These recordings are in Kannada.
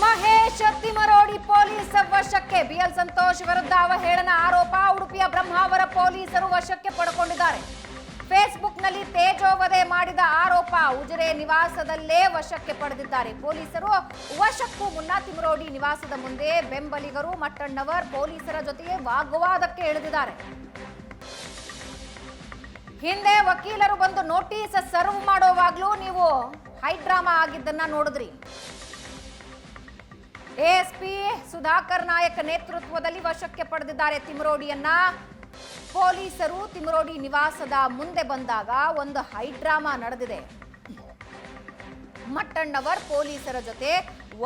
ಮಹೇಶ್ ತಿಮರೋಡಿ ಪೊಲೀಸ್ ವಶಕ್ಕೆ. ಬಿಎಲ್ ಸಂತೋಷ್ ವಿರುದ್ಧ ಅವಹೇಳನ ಆರೋಪ ಉಡುಪಿಯ ಬ್ರಹ್ಮಾವರ ಪೊಲೀಸರು ವಶಕ್ಕೆ ಪಡೆದುಕೊಂಡಿದ್ದಾರೆ. ಫೇಸ್ಬುಕ್ನಲ್ಲಿ ತೇಜೋವಧೆ ಮಾಡಿದ ಆರೋಪ ಉಜಿರೆ ನಿವಾಸದಲ್ಲೇ ವಶಕ್ಕೆ ಪಡೆದಿದ್ದಾರೆ ಪೊಲೀಸರು. ವಶಕ್ಕೂ ಮುನ್ನ ತಿಮರೋಡಿ ನಿವಾಸದ ಮುಂದೆ ಬೆಂಬಲಿಗರು ಮಟ್ಟಣ್ಣವರ್ ಪೊಲೀಸರ ಜೊತೆಗೆ ವಾಗ್ವಾದಕ್ಕೆ ಇಳಿದಿದ್ದಾರೆ. ಹಿಂದೆ ವಕೀಲರು ಬಂದು ನೋಟಿಸ್ ಸರ್ವ್ ಮಾಡೋವಾಗ್ಲೂ ನೀವು ಹೈ ಡ್ರಾಮಾ ಆಗಿದ್ದನ್ನ ನೋಡಿದ್ರಿ. ಎಎಸ್ಪಿ ಸುಧಾಕರ್ ನಾಯಕ್ ನೇತೃತ್ವದಲ್ಲಿ ವಶಕ್ಕೆ ಪಡೆದಿದ್ದಾರೆ ತಿಮರೋಡಿಯನ್ನ. ಪೊಲೀಸರು ತಿಮರೋಡಿ ನಿವಾಸದ ಮುಂದೆ ಬಂದಾಗ ಒಂದು ಹೈ ಡ್ರಾಮಾ ನಡೆದಿದೆ. ಮಟ್ಟಣ್ಣವರ್ ಪೊಲೀಸರ ಜೊತೆ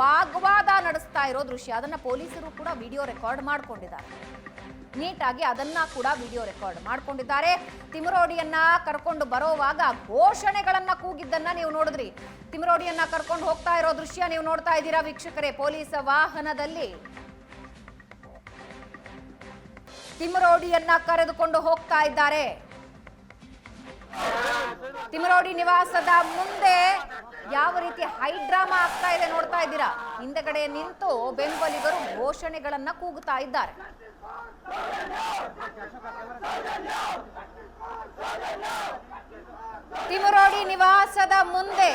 ವಾಗ್ವಾದ ನಡೆಸ್ತಾ ಇರೋ ದೃಶ್ಯ, ಅದನ್ನ ಪೊಲೀಸರು ಕೂಡ ವಿಡಿಯೋ ರೆಕಾರ್ಡ್ ಮಾಡ್ಕೊಂಡಿದ್ದಾರೆ. ನೀಟಾಗಿ ಅದನ್ನ ಕೂಡ ವಿಡಿಯೋ ರೆಕಾರ್ಡ್ ಮಾಡ್ಕೊಂಡಿದ್ದಾರೆ. ತಿಮರೋಡಿಯನ್ನ ಕರ್ಕೊಂಡು ಬರೋವಾಗ ಘೋಷಣೆಗಳನ್ನ ಕೂಗಿದ್ದನ್ನ ನೀವು ನೋಡಿದ್ರಿ. ತಿಮರೋಡಿಯನ್ನ ಕರ್ಕೊಂಡು ಹೋಗ್ತಾ ಇರೋ ದೃಶ್ಯ ನೀವು ನೋಡ್ತಾ ಇದ್ದೀರಾ ವೀಕ್ಷಕರೇ. ಪೊಲೀಸ್ ವಾಹನದಲ್ಲಿ ತಿಮರೋಡಿಯನ್ನ ಕರೆದುಕೊಂಡು ಹೋಗ್ತಾ ಇದ್ದಾರೆ. ತಿಮರೋಡಿ ನಿವಾಸದ ಮುಂದೆ ಯಾವ ರೀತಿ ಹೈ ಡ್ರಾಮಾ ಆಗ್ತಾ ಇದೆ ನೋಡ್ತಾ ಇದ್ದೀರಾ. ಹಿಂದೆಗಡೆ ನಿಂತು ಬೆಂಬಲಿಗರು ಘೋಷಣೆಗಳನ್ನ ಕೂಗುತ್ತಾ ಇದ್ದಾರೆ. ತಿಮರೋಡಿ ನಿವಾಸದ ಮುಂದೆ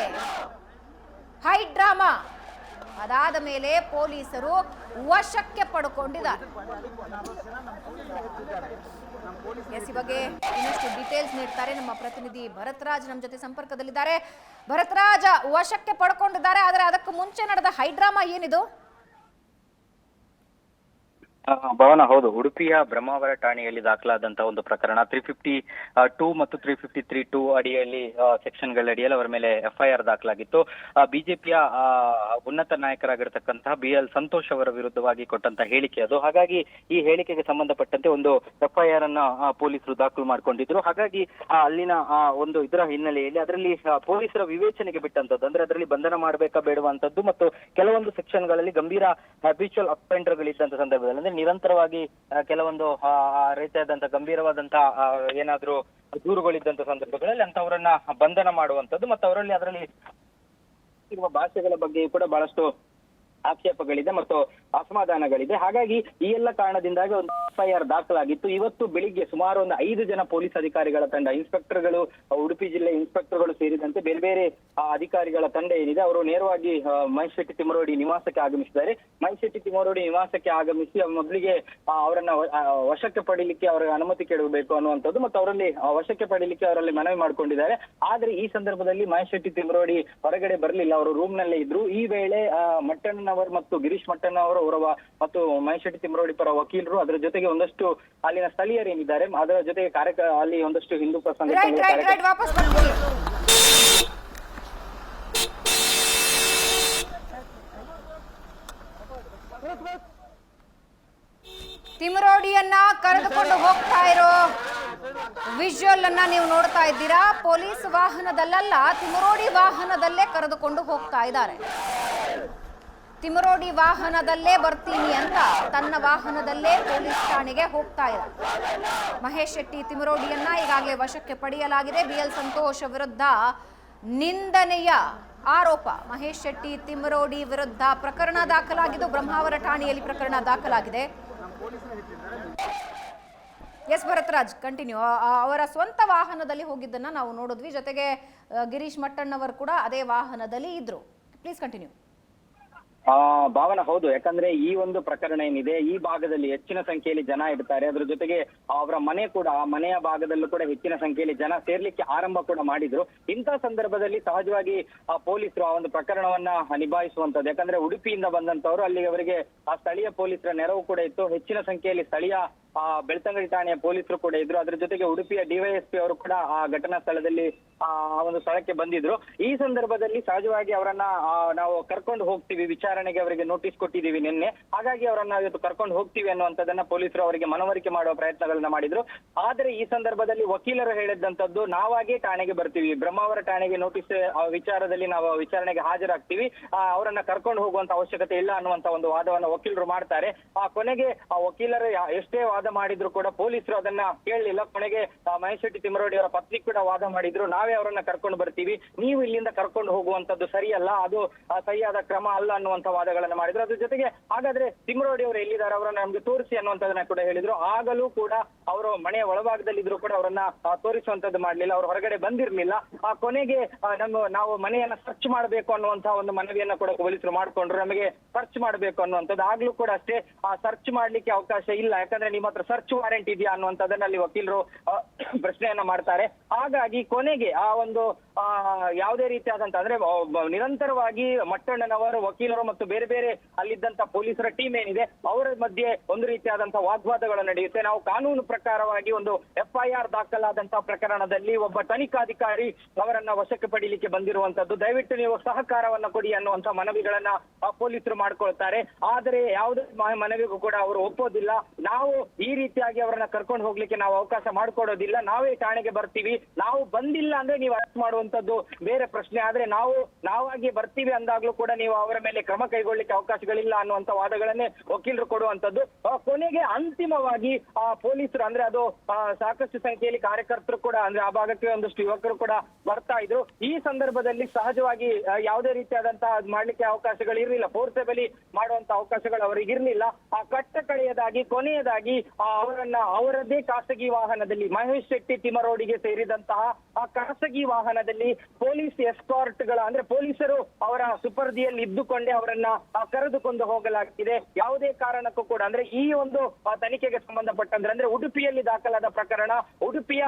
ಹೈ ಡ್ರಾಮಾ. ಅದಾದ ಮೇಲೆ ಪೊಲೀಸರು ವಶಕ್ಕೆ ಪಡೆದುಕೊಂಡಿದ್ದಾರೆ. ಈ ಬಗ್ಗೆ ಇನ್ನಷ್ಟು ಡೀಟೇಲ್ಸ್ ನೀಡ್ತಾರೆ ನಮ್ಮ ಪ್ರತಿನಿಧಿ ಭರತ್ರಾಜ್ ನಮ್ಮ ಜೊತೆ ಸಂಪರ್ಕದಲ್ಲಿದ್ದಾರೆ. ಭರತ್ರಾಜ್, ವಶಕ್ಕೆ ಪಡ್ಕೊಂಡಿದ್ದಾರೆ, ಆದರೆ ಅದಕ್ಕೂ ಮುಂಚೆ ನಡೆದ ಹೈ ಡ್ರಾಮಾ ಏನಿದು? ಭವನ, ಹೌದು, ಉಡುಪಿಯ ಬ್ರಹ್ಮಾವರ ಠಾಣೆಯಲ್ಲಿ ದಾಖಲಾದಂತಹ ಒಂದು ಪ್ರಕರಣ 352 ಮತ್ತು 353(2) ಅಡಿಯಲ್ಲಿ ಸೆಕ್ಷನ್ಗಳ ಅಡಿಯಲ್ಲಿ ಅವರ ಮೇಲೆ ಎಫ್ಐಆರ್ ದಾಖಲಾಗಿತ್ತು. ಬಿಜೆಪಿಯ ಉನ್ನತ ನಾಯಕರಾಗಿರ್ತಕ್ಕಂತಹ ಬಿಎಲ್ ಸಂತೋಷ್ ಅವರ ವಿರುದ್ಧವಾಗಿ ಕೊಟ್ಟಂತಹ ಹೇಳಿಕೆ ಅದು. ಹಾಗಾಗಿ ಈ ಹೇಳಿಕೆಗೆ ಸಂಬಂಧಪಟ್ಟಂತೆ ಒಂದು ಎಫ್ಐಆರ್ ಅನ್ನ ಪೊಲೀಸರು ದಾಖಲು ಮಾಡಿಕೊಂಡಿದ್ರು. ಹಾಗಾಗಿ ಅಲ್ಲಿನ ಒಂದು ಇದರ ಹಿನ್ನೆಲೆಯಲ್ಲಿ ಅದರಲ್ಲಿ ಪೊಲೀಸರ ವಿವೇಚನೆಗೆ ಬಿಟ್ಟಂತದ್ದು, ಅಂದ್ರೆ ಅದರಲ್ಲಿ ಬಂಧನ ಮಾಡಬೇಕಾ ಬೇಡುವಂತದ್ದು ಮತ್ತು ಕೆಲವೊಂದು ಸೆಕ್ಷನ್ಗಳಲ್ಲಿ ಗಂಭೀರ ಹ್ಯಾಬಿಚುವಲ್ ಅಫೆಂಡರ್ಗಳಿದ್ದಂತ ಸಂದರ್ಭದಲ್ಲಿ, ಅಂದ್ರೆ ನಿರಂತರವಾಗಿ ಕೆಲವೊಂದು ರೀತಿಯಾದಂತಹ ಗಂಭೀರವಾದಂತಹ ಏನಾದ್ರೂ ದೂರುಗಳಿದ್ದಂತ ಸಂದರ್ಭಗಳಲ್ಲಿ ಅಂತವರನ್ನ ಬಂಧನ ಮಾಡುವಂತದ್ದು ಮತ್ತು ಅದರಲ್ಲಿ ಇರುವ ಭಾಷೆಗಳ ಬಗ್ಗೆ ಕೂಡ ಬಹಳಷ್ಟು ಆಕ್ಷೇಪಗಳಿದೆ ಮತ್ತು ಅಸಮಾಧಾನಗಳಿದೆ. ಹಾಗಾಗಿ ಈ ಎಲ್ಲ ಕಾರಣದಿಂದಾಗಿ ಒಂದು ಎಫ್ಐಆರ್ ದಾಖಲಾಗಿತ್ತು. ಇವತ್ತು ಬೆಳಿಗ್ಗೆ ಸುಮಾರು ಒಂದು 5 ಜನ ಪೊಲೀಸ್ ಅಧಿಕಾರಿಗಳ ತಂಡ, ಇನ್ಸ್ಪೆಕ್ಟರ್ಗಳು, ಉಡುಪಿ ಜಿಲ್ಲೆ ಇನ್ಸ್ಪೆಕ್ಟರ್ಗಳು ಸೇರಿದಂತೆ ಬೇರೆ ಬೇರೆ ಅಧಿಕಾರಿಗಳ ತಂಡ ಏನಿದೆ ಅವರು ನೇರವಾಗಿ ಮಹೇಶ್ ಶೆಟ್ಟಿ ತಿಮರೋಡಿ ನಿವಾಸಕ್ಕೆ ಆಗಮಿಸಿದ್ದಾರೆ. ಮಹೇಶ್ ಶೆಟ್ಟಿ ತಿಮರೋಡಿ ನಿವಾಸಕ್ಕೆ ಆಗಮಿಸಿ ಮೊದಲಿಗೆ ಅವರನ್ನ ವಶಕ್ಕೆ ಪಡೀಲಿಕ್ಕೆ ಅವರ ಅನುಮತಿ ಕೇಳಬೇಕು ಅನ್ನುವಂಥದ್ದು ಮತ್ತು ಅವರಲ್ಲಿ ವಶಕ್ಕೆ ಪಡೀಲಿಕ್ಕೆ ಅವರಲ್ಲಿ ಮನವಿ ಮಾಡಿಕೊಂಡಿದ್ದಾರೆ. ಆದ್ರೆ ಈ ಸಂದರ್ಭದಲ್ಲಿ ಮಹೇಶ್ ಶೆಟ್ಟಿ ತಿಮರೋಡಿ ಹೊರಗಡೆ ಬರಲಿಲ್ಲ, ಅವರು ರೂಮ್ ನಲ್ಲೇ ಇದ್ರು. ಈ ವೇಳೆ ಮಟ್ಟಣ್ಣವರ್ ಮತ್ತು ಗಿರೀಶ್ ಮಟ್ಟಣ್ಣವರ್ ಅವರ ಮತ್ತು ಮಹೇಶ್ ಶೆಟ್ಟಿ ತಿಮರೋಡಿ ಪರ ವಕೀಲರು, ಅದರ ಜೊತೆಗೆ ಒಂದಷ್ಟು ಅಲ್ಲಿನ ಸ್ಥಳೀಯರು ಏನಿದ್ದಾರೆ, ಅದರ ಜೊತೆಗೆ ಅಲ್ಲಿ ಒಂದಷ್ಟು ಹಿಂದೂ ತಿಮರೋಡಿಯನ್ನ ಕರೆದುಕೊಂಡು ಹೋಗ್ತಾ ಇರೋ ವಿಜುವಲ್ ಅನ್ನ ನೀವು ನೋಡ್ತಾ ಇದ್ದೀರಾ. ಪೊಲೀಸ್ ವಾಹನದಲ್ಲ, ತಿಮರೋಡಿ ವಾಹನದಲ್ಲೇ ಕರೆದುಕೊಂಡು ಹೋಗ್ತಾ ಇದ್ದಾರೆ. ತಿಮರೋಡಿ ವಾಹನದಲ್ಲೇ ಬರ್ತೀನಿ ಅಂತ ತನ್ನ ವಾಹನದಲ್ಲೇ ಪೊಲೀಸ್ ಠಾಣೆಗೆ ಹೋಗ್ತಾ ಇದ್ದಾರೆ. ಮಹೇಶ್ ಶೆಟ್ಟಿ ತಿಮರೋಡಿಯನ್ನ ಈಗಾಗಲೇ ವಶಕ್ಕೆ ಪಡೆಯಲಾಗಿದೆ. ಬಿಎಲ್ ಸಂತೋಷ್ ವಿರುದ್ಧ ನಿಂದನೆಯ ಆರೋಪ. ಮಹೇಶ್ ಶೆಟ್ಟಿ ತಿಮರೋಡಿ ವಿರುದ್ಧ ಪ್ರಕರಣ ದಾಖಲಾಗಿದ್ದು ಬ್ರಹ್ಮಾವರ ಠಾಣೆಯಲ್ಲಿ ಪ್ರಕರಣ ದಾಖಲಾಗಿದೆ. S Bharathraj, continue. ಅವರ ಸ್ವಂತ ವಾಹನದಲ್ಲಿ ಹೋಗಿದ್ದನ್ನ ನಾವು ನೋಡಿದ್ವಿ, ಜೊತೆಗೆ ಗಿರೀಶ್ ಮಟ್ಟಣ್ಣವರ್ ಕೂಡ ಅದೇ ವಾಹನದಲ್ಲಿ ಇದ್ರು. Please continue. ಭಾವನ, ಹೌದು, ಯಾಕಂದ್ರೆ ಈ ಒಂದು ಪ್ರಕರಣ ಏನಿದೆ ಈ ಭಾಗದಲ್ಲಿ ಹೆಚ್ಚಿನ ಸಂಖ್ಯೆಯಲ್ಲಿ ಜನ ಇರ್ತಾರೆ. ಅದ್ರ ಜೊತೆಗೆ ಅವರ ಮನೆ ಕೂಡ, ಆ ಮನೆಯ ಭಾಗದಲ್ಲೂ ಕೂಡ ಹೆಚ್ಚಿನ ಸಂಖ್ಯೆಯಲ್ಲಿ ಜನ ಸೇರ್ಲಿಕ್ಕೆ ಆರಂಭ ಕೂಡ ಮಾಡಿದ್ರು. ಇಂಥ ಸಂದರ್ಭದಲ್ಲಿ ಸಹಜವಾಗಿ ಪೊಲೀಸರು ಆ ಒಂದು ಪ್ರಕರಣವನ್ನ ನಿಭಾಯಿಸುವಂತದ್ದು. ಯಾಕಂದ್ರೆ ಉಡುಪಿಯಿಂದ ಬಂದಂತವ್ರು, ಅಲ್ಲಿ ಅವರಿಗೆ ಆ ಸ್ಥಳೀಯ ಪೊಲೀಸರ ನೆರವು ಕೂಡ ಇತ್ತು. ಹೆಚ್ಚಿನ ಸಂಖ್ಯೆಯಲ್ಲಿ ಸ್ಥಳೀಯ ಬೆಳ್ತಂಗಡಿ ಠಾಣೆಯ ಪೊಲೀಸರು ಕೂಡ ಇದ್ರು. ಅದ್ರ ಜೊತೆಗೆ ಉಡುಪಿಯ ಡಿವೈಎಸ್ಪಿ ಅವರು ಕೂಡ ಆ ಘಟನಾ ಸ್ಥಳದಲ್ಲಿ ಆ ಒಂದು ಸ್ಥಳಕ್ಕೆ ಬಂದಿದ್ರು. ಈ ಸಂದರ್ಭದಲ್ಲಿ ಸಹಜವಾಗಿ ಅವರನ್ನ ನಾವು ಕರ್ಕೊಂಡು ಹೋಗ್ತೀವಿ ವಿಚಾರಣೆಗೆ, ಅವರಿಗೆ ನೋಟಿಸ್ ಕೊಟ್ಟಿದ್ದೀವಿ ನಿನ್ನೆ, ಹಾಗಾಗಿ ಅವರನ್ನ ಇವತ್ತು ಕರ್ಕೊಂಡು ಹೋಗ್ತೀವಿ ಅನ್ನುವಂಥದ್ದನ್ನ ಪೊಲೀಸರು ಅವರಿಗೆ ಮನವರಿಕೆ ಮಾಡುವ ಪ್ರಯತ್ನಗಳನ್ನ ಮಾಡಿದ್ರು. ಆದ್ರೆ ಈ ಸಂದರ್ಭದಲ್ಲಿ ವಕೀಲರು ಹೇಳಿದಂತದ್ದು, ನಾವಾಗೇ ಠಾಣೆಗೆ ಬರ್ತೀವಿ, ಬ್ರಹ್ಮಾವರ ಠಾಣೆಗೆ ನೋಟಿಸ್ ವಿಚಾರದಲ್ಲಿ ನಾವು ವಿಚಾರಣೆಗೆ ಹಾಜರಾಗ್ತೀವಿ, ಅವರನ್ನ ಕರ್ಕೊಂಡು ಹೋಗುವಂತ ಅವಶ್ಯಕತೆ ಇಲ್ಲ ಅನ್ನುವಂತ ಒಂದು ವಾದವನ್ನ ವಕೀಲರು ಮಾಡ್ತಾರೆ. ಕೊನೆಗೆ ಆ ವಕೀಲರು ಎಷ್ಟೇ ವಾದ ವಾದ ಮಾಡಿದ್ರು ಕೂಡ ಪೊಲೀಸರು ಅದನ್ನ ಕೇಳಲಿಲ್ಲ. ಕೊನೆಗೆ ಮಹೇಶ್ ಶೆಟ್ಟಿ ತಿಮ್ಮರೋಡಿ ಅವರ ಪತ್ನಿ ಕೂಡ ವಾದ ಮಾಡಿದ್ರು, ನಾವೇ ಅವರನ್ನ ಕರ್ಕೊಂಡು ಬರ್ತೀವಿ, ನೀವು ಇಲ್ಲಿಂದ ಕರ್ಕೊಂಡು ಹೋಗುವಂತದ್ದು ಸರಿಯಲ್ಲ, ಅದು ಸರಿಯಾದ ಕ್ರಮ ಅಲ್ಲ ಅನ್ನುವಂತ ವಾದಗಳನ್ನ ಮಾಡಿದ್ರು. ಅದ್ರ ಜೊತೆಗೆ ಹಾಗಾದ್ರೆ ತಿಮ್ಮರೋಡಿ ಅವರು ಎಲ್ಲಿದ್ದಾರೆ, ಅವರನ್ನ ನಮ್ಗೆ ತೋರಿಸಿ ಅನ್ನುವಂಥದ್ದನ್ನ ಕೂಡ ಹೇಳಿದ್ರು. ಆಗಲೂ ಕೂಡ ಅವರು ಮನೆಯ ಒಳಭಾಗದಲ್ಲಿದ್ರು ಕೂಡ ಅವರನ್ನ ತೋರಿಸುವಂತದ್ದು ಮಾಡ್ಲಿಲ್ಲ, ಅವರು ಹೊರಗಡೆ ಬಂದಿರ್ಲಿಲ್ಲ. ಕೊನೆಗೆ ನಾವು ಮನೆಯನ್ನ ಸರ್ಚ್ ಮಾಡಬೇಕು ಅನ್ನುವಂತಹ ಒಂದು ಮನವಿಯನ್ನ ಕೂಡ ಪೊಲೀಸರು ಮಾಡ್ಕೊಂಡ್ರು, ನಮಗೆ ಸರ್ಚ್ ಮಾಡಬೇಕು ಅನ್ನುವಂಥದ್ದು. ಆಗ್ಲೂ ಕೂಡ ಅಷ್ಟೇ ಸರ್ಚ್ ಮಾಡ್ಲಿಕ್ಕೆ ಅವಕಾಶ ಇಲ್ಲ, ಯಾಕಂದ್ರೆ ನಿಮ್ಮ ಹತ್ರ ಸರ್ಚ್ ವಾರೆಂಟ್ ಇದೆಯಾ ಅನ್ನುವಂಥದ್ದನ್ನ ಅಲ್ಲಿ ವಕೀಲರು ಪ್ರಶ್ನೆಯನ್ನ ಮಾಡ್ತಾರೆ. ಹಾಗಾಗಿ ಕೊನೆಗೆ ಆ ಒಂದು ಯಾವುದೇ ರೀತಿಯಾದಂತ ಅಂದ್ರೆ ನಿರಂತರವಾಗಿ ಮಟ್ಟಣ್ಣನವರು, ವಕೀಲರು ಮತ್ತು ಬೇರೆ ಬೇರೆ ಅಲ್ಲಿದ್ದಂತ ಪೊಲೀಸರ ಟೀಮ್ ಏನಿದೆ ಅವರ ಮಧ್ಯೆ ಒಂದು ರೀತಿಯಾದಂತಹ ವಾಗ್ವಾದಗಳು ನಡೆಯುತ್ತೆ. ನಾವು ಕಾನೂನು ಪ್ರಕಾರವಾಗಿ ಒಂದು FIR ದಾಖಲಾದಂತಹ ಪ್ರಕರಣದಲ್ಲಿ ಒಬ್ಬ ತನಿಖಾಧಿಕಾರಿ ಅವರನ್ನ ವಶಕ್ಕೆ ಪಡೀಲಿಕ್ಕೆ ಬಂದಿರುವಂತದ್ದು, ದಯವಿಟ್ಟು ನೀವು ಸಹಕಾರವನ್ನ ಕೊಡಿ ಅನ್ನುವಂತ ಮನವಿಗಳನ್ನ ಪೊಲೀಸರು ಮಾಡ್ಕೊಳ್ತಾರೆ. ಆದರೆ ಯಾವುದೇ ಮನವಿಗೂ ಕೂಡ ಅವರು ಒಪ್ಪೋದಿಲ್ಲ. ನಾವು ಈ ರೀತಿಯಾಗಿ ಅವರನ್ನ ಕರ್ಕೊಂಡು ಹೋಗ್ಲಿಕ್ಕೆ ನಾವು ಅವಕಾಶ ಮಾಡ್ಕೊಡೋದಿಲ್ಲ, ನಾವೇ ಠಾಣೆಗೆ ಬರ್ತೀವಿ, ನಾವು ಬಂದಿಲ್ಲ ಅಂದ್ರೆ ನೀವು ಅರೆಸ್ಟ್ ಮಾಡುವಂತದ್ದು ಬೇರೆ ಪ್ರಶ್ನೆ, ಆದ್ರೆ ನಾವಾಗಿ ಬರ್ತೀವಿ ಅಂದಾಗ್ಲೂ ಕೂಡ ನೀವು ಅವರ ಮೇಲೆ ಕ್ರಮ ಕೈಗೊಳ್ಳಿಕ್ಕೆ ಅವಕಾಶಗಳಿಲ್ಲ ಅನ್ನುವಂತ ವಾದಗಳನ್ನೇ ವಕೀಲರು ಕೊಡುವಂತದ್ದು. ಕೊನೆಗೆ ಅಂತಿಮವಾಗಿ ಪೊಲೀಸರು ಅಂದ್ರೆ ಅದು ಸಾಕಷ್ಟು ಸಂಖ್ಯೆಯಲ್ಲಿ ಕಾರ್ಯಕರ್ತರು ಕೂಡ ಅಂದ್ರೆ ಆ ಭಾಗಕ್ಕೆ ಒಂದಷ್ಟು ಯುವಕರು ಕೂಡ ಬರ್ತಾ ಇದ್ರು. ಈ ಸಂದರ್ಭದಲ್ಲಿ ಸಹಜವಾಗಿ ಯಾವುದೇ ರೀತಿಯಾದಂತಹ ಮಾಡ್ಲಿಕ್ಕೆ ಅವಕಾಶಗಳು ಇರಲಿಲ್ಲ, ಫೋರ್ಸೆಬಲಿ ಮಾಡುವಂತ ಅವಕಾಶಗಳು ಅವರಿಗಿರ್ಲಿಲ್ಲ. ಕಟ್ಟ ಕಡೆಯದಾಗಿ ಕೊನೆಯದಾಗಿ ಅವರದ್ದೇ ಖಾಸಗಿ ವಾಹನದಲ್ಲಿ ಮಹೇಶ್ ಶೆಟ್ಟಿ ತಿಮ್ಮರೋಡಿಗೆ ಸೇರಿದಂತಹ ಆ ಖಾಸಗಿ ವಾಹನದಲ್ಲಿ ಪೊಲೀಸ್ ಎಸ್ಕಾರ್ಟ್ಗಳ ಅಂದ್ರೆ ಪೊಲೀಸರು ಅವರ ಸುಪರ್ದಿಯಲ್ಲಿ ಇದ್ದುಕೊಂಡೇ ಅವರನ್ನ ಕರೆದುಕೊಂಡು ಹೋಗಲಾಗ್ತಿದೆ. ಯಾವುದೇ ಕಾರಣಕ್ಕೂ ಕೂಡ ಅಂದ್ರೆ ಈ ಒಂದು ತನಿಖೆಗೆ ಸಂಬಂಧಪಟ್ಟಂದ್ರೆ ಅಂದ್ರೆ ಉಡುಪಿಯಲ್ಲಿ ದಾಖಲಾದ ಪ್ರಕರಣ, ಉಡುಪಿಯ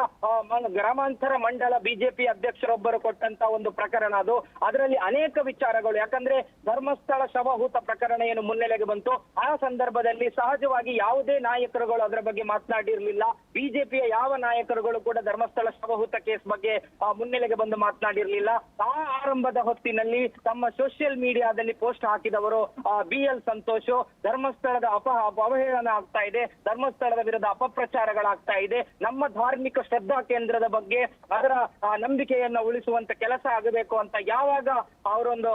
ಗ್ರಾಮಾಂತರ ಮಂಡಲ ಬಿಜೆಪಿ ಅಧ್ಯಕ್ಷರೊಬ್ಬರು ಕೊಟ್ಟಂತ ಒಂದು ಪ್ರಕರಣ ಅದು. ಅದರಲ್ಲಿ ಅನೇಕ ವಿಚಾರಗಳು, ಯಾಕಂದ್ರೆ ಧರ್ಮಸ್ಥಳ ಶವಹೂತ ಪ್ರಕರಣ ಏನು ಮುನ್ನೆಲೆಗೆ ಬಂತು, ಆ ಸಂದರ್ಭದಲ್ಲಿ ಸಹಜವಾಗಿ ಯಾವುದೇ ನಾಯಕರುಗಳು ಅದರ ಬಗ್ಗೆ ಮಾತನಾಡಿರ್ಲಿಲ್ಲ. ಬಿಜೆಪಿಯ ಯಾವ ನಾಯಕರುಗಳು ಕೂಡ ಧರ್ಮಸ್ಥಳ ಶವಹೂತ ಕೇಸ್ ಬಗ್ಗೆ ಮುನ್ನೆಲೆಗೆ ಬಂದು ಮಾತನಾಡಿರ್ಲಿಲ್ಲ. ಆ ಆರಂಭದ ಹೊತ್ತಿನಲ್ಲಿ ತಮ್ಮ ಸೋಷಿಯಲ್ ಮೀಡಿಯಾದಲ್ಲಿ ಪೋಸ್ಟ್ ಹಾಕಿದವರು BL ಸಂತೋಷ್, ಧರ್ಮಸ್ಥಳದ ಅವಹೇಳನ ಆಗ್ತಾ ಇದೆ, ಧರ್ಮಸ್ಥಳದ ವಿರುದ್ಧ ಅಪಪ್ರಚಾರಗಳಾಗ್ತಾ ಇದೆ, ನಮ್ಮ ಧಾರ್ಮಿಕ ಶ್ರದ್ಧಾ ಕೇಂದ್ರದ ಬಗ್ಗೆ ಅದರ ನಂಬಿಕೆಯನ್ನ ಉಳಿಸುವಂತ ಕೆಲಸ ಆಗಬೇಕು ಅಂತ ಯಾವಾಗ ಅವರೊಂದು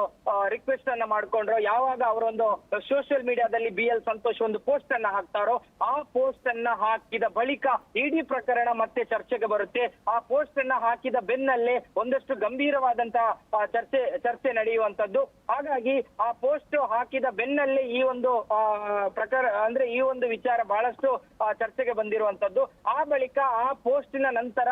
ರಿಕ್ವೆಸ್ಟ್ ಅನ್ನ ಮಾಡ್ಕೊಂಡ್ರೋ, ಯಾವಾಗ ಅವರೊಂದು ಸೋಷಿಯಲ್ ಮೀಡಿಯಾದಲ್ಲಿ BL ಸಂತೋಷ್ ಒಂದು ಪೋಸ್ಟ್ ಅನ್ನ ಹಾಕ್ತಾರೋ, ಆ ಪೋಸ್ಟ್ ಅನ್ನ ಹಾಕಿದ ಬಳಿಕ ಇಡೀ ಪ್ರಕರಣ ಮತ್ತೆ ಚರ್ಚೆಗೆ ಬರುತ್ತೆ. ಆ ಪೋಸ್ಟ್ ಅನ್ನ ಹಾಕಿದ ಬೆನ್ನಲ್ಲೇ ಒಂದಷ್ಟು ಗಂಭೀರವಾದಂತಹ ಚರ್ಚೆ ನಡೆಯುವಂತದ್ದು. ಹಾಗಾಗಿ ಆ ಪೋಸ್ಟ್ ಹಾಕಿದ ಬೆನ್ನಲ್ಲೇ ಈ ಒಂದು ಅಂದ್ರೆ ಈ ಒಂದು ವಿಚಾರ ಬಹಳಷ್ಟು ಚರ್ಚೆಗೆ ಬಂದಿರುವಂತದ್ದು. ಆ ಬಳಿಕ ಆ ಪೋಸ್ಟಿನ ನಂತರ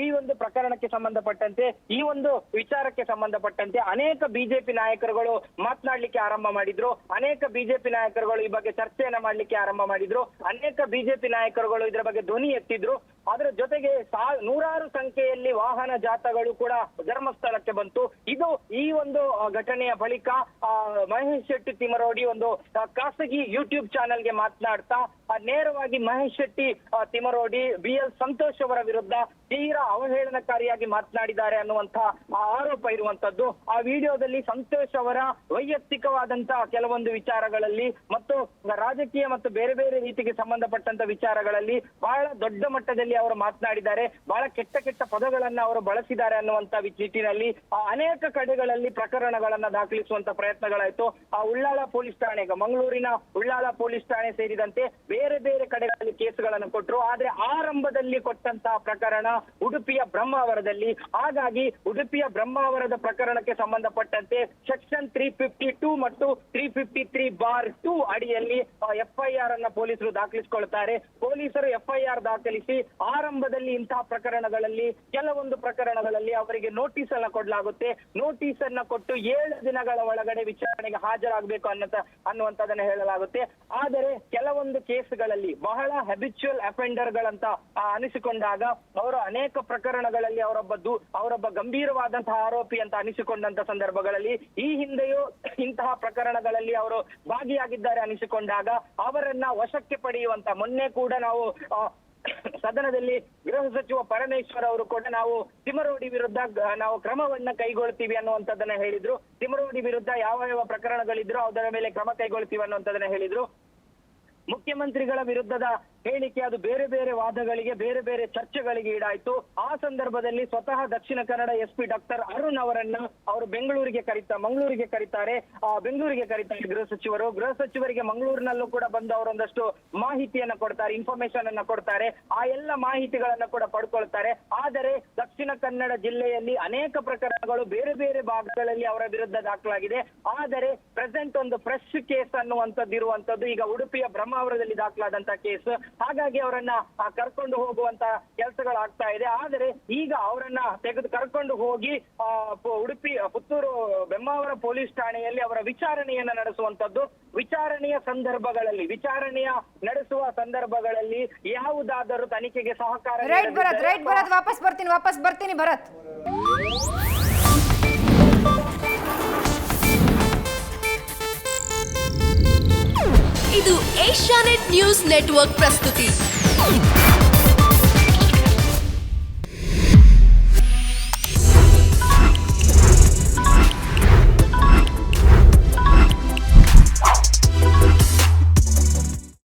ಈ ಒಂದು ಪ್ರಕರಣಕ್ಕೆ ಸಂಬಂಧಪಟ್ಟಂತೆ, ಈ ಒಂದು ವಿಚಾರಕ್ಕೆ ಸಂಬಂಧಪಟ್ಟಂತೆ ಅನೇಕ ಬಿಜೆಪಿ ನಾಯಕರುಗಳು ಮಾತನಾಡ್ಲಿಕ್ಕೆ ಆರಂಭ ಮಾಡಿದ್ರು, ಅನೇಕ ಬಿಜೆಪಿ ನಾಯಕರುಗಳು ಈ ಬಗ್ಗೆ ಚರ್ಚೆಯನ್ನ ಮಾಡ್ಲಿಕ್ಕೆ ಆರಂಭ ಮಾಡಿದ್ರು, ಅನೇಕ ಬಿಜೆಪಿ ನಾಯಕರುಗಳು ಇದರ ಬಗ್ಗೆ ಧ್ವನಿ ಎತ್ತಿದ್ರು. ಅದರ ಜೊತೆಗೆ ನೂರಾರು ಸಂಖ್ಯೆಯಲ್ಲಿ ವಾಹನ ಜಾಥಾಗಳು ಕೂಡ ಧರ್ಮಸ್ಥಳಕ್ಕೆ ಬಂತು. ಇದು ಈ ಒಂದು ಘಟನೆಯ ಬಳಿಕ ಮಹೇಶ್ ಶೆಟ್ಟಿ ತಿಮ್ಮರೋಡಿ ಒಂದು ಖಾಸಗಿ ಯೂಟ್ಯೂಬ್ ಚಾನೆಲ್ಗೆ ಮಾತನಾಡ್ತಾ ನೇರವಾಗಿ ಮಹೇಶ್ ಶೆಟ್ಟಿ ತಿಮ್ಮರೋಡಿ BL ಸಂತೋಷ್ ಅವರ ವಿರುದ್ಧ ತೀರಾ ಅವಹೇಳನಕಾರಿಯಾಗಿ ಮಾತನಾಡಿದ್ದಾರೆ ಅನ್ನುವಂತ ಆರೋಪ ಇರುವಂತದ್ದು. ಆ ವಿಡಿಯೋದಲ್ಲಿ ಸಂತೋಷ್ ಅವರ ವೈಯಕ್ತಿಕವಾದಂತಹ ಕೆಲವೊಂದು ವಿಚಾರಗಳಲ್ಲಿ ಮತ್ತು ರಾಜಕೀಯ ಮತ್ತು ಬೇರೆ ಬೇರೆ ರೀತಿಗೆ ಸಂಬಂಧಪಟ್ಟಂತ ವಿಚಾರಗಳಲ್ಲಿ ಬಹಳ ದೊಡ್ಡ ಮಟ್ಟದಲ್ಲಿ ಅವರು ಮಾತನಾಡಿದ್ದಾರೆ, ಬಹಳ ಕೆಟ್ಟ ಪದಗಳನ್ನ ಅವರು ಬಳಸಿದ್ದಾರೆ ಅನ್ನುವಂತ ನಿಟ್ಟಿನಲ್ಲಿ ಅನೇಕ ಕಡೆಗಳಲ್ಲಿ ಪ್ರಕರಣಗಳನ್ನ ದಾಖಲಿಸುವಂತ ಪ್ರಯತ್ನಗಳಾಯ್ತು. ಆ ಉಳ್ಳಾಲ ಪೊಲೀಸ್ ಠಾಣೆಗೆ, ಮಂಗಳೂರಿನ ಉಳ್ಳಾಲ ಪೊಲೀಸ್ ಠಾಣೆ ಸೇರಿದಂತೆ ಬೇರೆ ಬೇರೆ ಕಡೆಗಳಲ್ಲಿ ಕೇಸುಗಳನ್ನು ಕೊಟ್ಟರು. ಆದ್ರೆ ಆರಂಭದಲ್ಲಿ ಕೊಟ್ಟಂತಹ ಪ್ರಕರಣ ಉಡುಪಿಯ ಬ್ರಹ್ಮಾವರದಲ್ಲಿ. ಹಾಗಾಗಿ ಉಡುಪಿಯ ಬ್ರಹ್ಮಾವರದ ಪ್ರಕರಣಕ್ಕೆ ಸಂಬಂಧಪಟ್ಟಂತೆ ಸೆಕ್ಷನ್ 352 ಮತ್ತು 353(2) ಅಡಿಯಲ್ಲಿ FIR ಅನ್ನ ಪೊಲೀಸರು ದಾಖಲಿಸಿಕೊಳ್ತಾರೆ. ಪೊಲೀಸರು FIR ದಾಖಲಿಸಿ ಆರಂಭದಲ್ಲಿ ಇಂತಹ ಪ್ರಕರಣಗಳಲ್ಲಿ ಕೆಲವೊಂದು ಪ್ರಕರಣಗಳಲ್ಲಿ ಅವರಿಗೆ ನೋಟಿಸ್ ಅನ್ನ ಕೊಡಲಾಗುತ್ತೆ. ನೋಟಿಸ್ ಅನ್ನ ಕೊಟ್ಟು 7 ದಿನಗಳ ಒಳಗಡೆ ವಿಚಾರಣೆಗೆ ಹಾಜರಾಗಬೇಕು ಅನ್ನುವಂಥದ್ದನ್ನ ಹೇಳಲಾಗುತ್ತೆ. ಆದರೆ ಕೆಲವೊಂದು ಕೇಸ್ಗಳಲ್ಲಿ ಬಹಳ ಹ್ಯಾಬಿಚುವಲ್ ಅಫೆಂಡರ್ ಗಳಂತ ಅನಿಸಿಕೊಂಡಾಗ ಅವರು ಅನೇಕ ಪ್ರಕರಣಗಳಲ್ಲಿ ಅವರೊಬ್ಬ ಗಂಭೀರವಾದಂತಹ ಆರೋಪಿ ಅಂತ ಅನಿಸಿಕೊಂಡಂತ ಸಂದರ್ಭಗಳಲ್ಲಿ, ಈ ಹಿಂದೆಯೂ ಇಂತಹ ಪ್ರಕರಣಗಳಲ್ಲಿ ಅವರು ಭಾಗಿಯಾಗಿದ್ದಾರೆ ಅನಿಸಿಕೊಂಡಾಗ ಅವರನ್ನ ವಶಕ್ಕೆ ಪಡೆಯುವಂತ, ಮೊನ್ನೆ ಕೂಡ ನಾವು ಸದನದಲ್ಲಿ ಗೃಹ ಸಚಿವ ಪರಮೇಶ್ವರ್ ಅವರು ಕೂಡ ನಾವು ತಿಮ್ಮರೋಡಿ ವಿರುದ್ಧ ನಾವು ಕ್ರಮವನ್ನ ಕೈಗೊಳ್ತೀವಿ ಅನ್ನುವಂಥದ್ದನ್ನ ಹೇಳಿದ್ರು. ತಿಮ್ಮರೋಡಿ ವಿರುದ್ಧ ಯಾವ ಪ್ರಕರಣಗಳಿದ್ರು ಅದರ ಮೇಲೆ ಕ್ರಮ ಕೈಗೊಳ್ತೀವಿ ಅನ್ನುವಂಥದ್ದನ್ನ ಹೇಳಿದ್ರು. ಮುಖ್ಯಮಂತ್ರಿಗಳ ವಿರುದ್ಧದ ಹೇಳಿಕೆ ಅದು ಬೇರೆ ಬೇರೆ ವಾದಗಳಿಗೆ ಬೇರೆ ಬೇರೆ ಚರ್ಚೆಗಳಿಗೆ ಈಡಾಯ್ತು. ಆ ಸಂದರ್ಭದಲ್ಲಿ ಸ್ವತಃ ದಕ್ಷಿಣ ಕನ್ನಡ SP ಡಾಕ್ಟರ್ ಅರುಣ್ ಅವರನ್ನ ಅವರು ಮಂಗಳೂರಿಗೆ ಕರೀತಾರೆ ಗೃಹ ಸಚಿವರಿಗೆ ಮಂಗಳೂರಿನಲ್ಲೂ ಕೂಡ ಬಂದು ಅವರೊಂದಷ್ಟು ಮಾಹಿತಿಯನ್ನ ಕೊಡ್ತಾರೆ, ಇನ್ಫಾರ್ಮೇಶನ್ ಅನ್ನ ಕೊಡ್ತಾರೆ. ಆ ಎಲ್ಲ ಮಾಹಿತಿಗಳನ್ನ ಕೂಡ ಪಡ್ಕೊಳ್ತಾರೆ. ಆದರೆ ದಕ್ಷಿಣ ಕನ್ನಡ ಜಿಲ್ಲೆಯಲ್ಲಿ ಅನೇಕ ಪ್ರಕರಣಗಳು ಬೇರೆ ಬೇರೆ ಭಾಗಗಳಲ್ಲಿ ಅವರ ವಿರುದ್ಧ ದಾಖಲಾಗಿದೆ. ಆದರೆ ಪ್ರೆಸೆಂಟ್ ಒಂದು ಫ್ರೆಶ್ ಕೇಸ್ ಅನ್ನುವಂಥದ್ದು ಇರುವಂತದ್ದು ಈಗ ಉಡುಪಿಯ ಬ್ರಹ್ಮಾವರದಲ್ಲಿ ದಾಖಲಾದಂತ ಕೇಸ್. ಹಾಗಾಗಿ ಅವರನ್ನ ಕರ್ಕೊಂಡು ಹೋಗುವಂತ ಕೆಲಸಗಳಾಗ್ತಾ ಇದೆ. ಆದರೆ ಈಗ ಅವರನ್ನ ಕರ್ಕೊಂಡು ಹೋಗಿ ಪುತ್ತೂರು ಬ್ರಹ್ಮಾವರ ಪೊಲೀಸ್ ಠಾಣೆಯಲ್ಲಿ ಅವರ ವಿಚಾರಣೆಯನ್ನ ನಡೆಸುವಂತದ್ದು. ವಿಚಾರಣೆಯ ನಡೆಸುವ ಸಂದರ್ಭಗಳಲ್ಲಿ ಯಾವುದಾದರೂ ತನಿಖೆಗೆ ಸಹಕಾರ ಭರತ್ ವಾಪಸ್ ಬರ್ತೀನಿ ಭರತ್. ಇದು ಏಷ್ಯಾನೆಟ್ ನ್ಯೂಸ್ ನೆಟ್ವರ್ಕ್ ಪ್ರಸ್ತುತಿ.